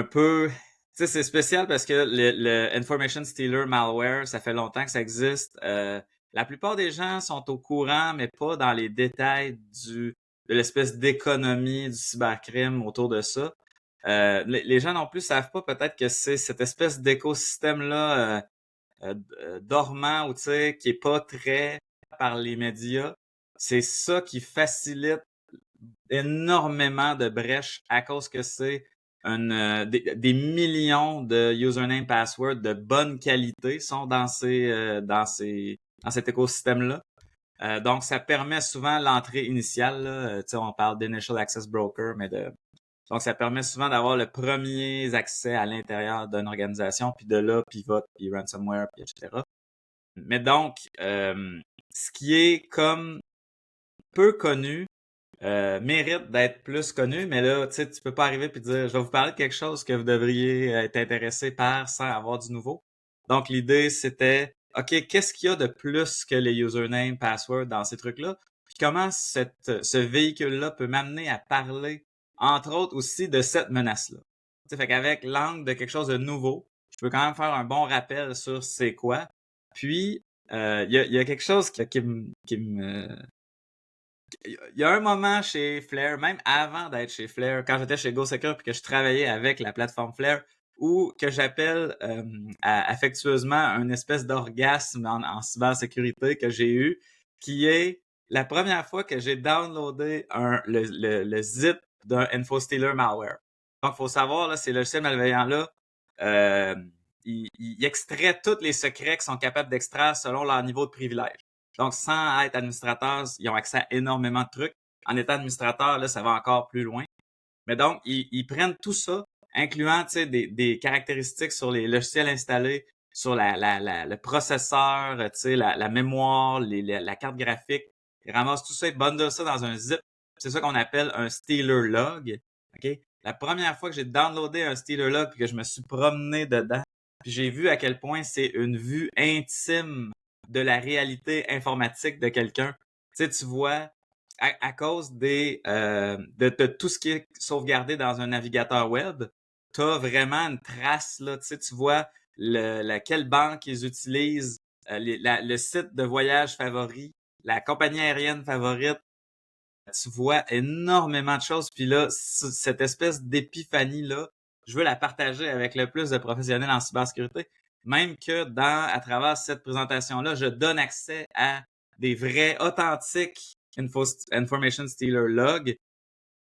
un peu... Tu sais, c'est spécial parce que le Information Stealer Malware, ça fait longtemps que ça existe. La plupart des gens sont au courant, mais pas dans les détails de l'espèce d'économie du cybercrime autour de ça. Les gens non plus savent pas peut-être que c'est cette espèce d'écosystème-là dormant ou tu sais, qui est pas très par les médias. C'est ça qui facilite énormément de brèches à cause que c'est des millions de username passwords de bonne qualité sont dans cet écosystème-là. Donc, ça permet souvent l'entrée initiale. Là, tu sais, on parle d'Initial Access Broker, donc ça permet souvent d'avoir le premier accès à l'intérieur d'une organisation, puis de là, pivot, puis ransomware, puis etc. Mais donc, ce qui est comme peu connu, mérite d'être plus connu, mais là, tu sais, tu peux pas arriver puis dire, je vais vous parler de quelque chose que vous devriez être intéressé par sans avoir du nouveau. Donc, l'idée, c'était, OK, qu'est-ce qu'il y a de plus que les usernames, passwords dans ces trucs-là? Puis comment ce véhicule-là peut m'amener à parler, entre autres, aussi de cette menace-là? Tu sais, fait qu'avec l'angle de quelque chose de nouveau, je peux quand même faire un bon rappel sur c'est quoi. Puis, il y a quelque chose il y a un moment chez Flair, même avant d'être chez Flair, quand j'étais chez GoSecure puis que je travaillais avec la plateforme Flair, où que j'appelle affectueusement une espèce d'orgasme en cybersécurité que j'ai eu, qui est la première fois que j'ai downloadé le zip d'un InfoStealer malware. Donc, faut savoir, là, ces logiciels malveillants-là, euh, ils extraient tous les secrets qu'ils sont capables d'extraire selon leur niveau de privilège. Donc, sans être administrateur, ils ont accès à énormément de trucs. En étant administrateur, là, ça va encore plus loin. Mais donc, ils prennent tout ça, incluant des caractéristiques sur les logiciels installés, sur le processeur, la mémoire, la carte graphique. Ils ramassent tout ça, ils bundlent ça dans un zip. C'est ça qu'on appelle un stealer log. OK? La première fois que j'ai downloadé un stealer log et que je me suis promené dedans, puis j'ai vu à quel point c'est une vue intime de la réalité informatique de quelqu'un. Tu sais, tu vois, à cause de tout ce qui est sauvegardé dans un navigateur web, tu as vraiment une trace, là, tu sais, tu vois quelle banque ils utilisent, le site de voyage favori, la compagnie aérienne favorite, tu vois énormément de choses. Puis là, cette espèce d'épiphanie-là, je veux la partager avec le plus de professionnels en cybersécurité. Même que à travers cette présentation-là, je donne accès à des vrais, authentiques Information Stealer Log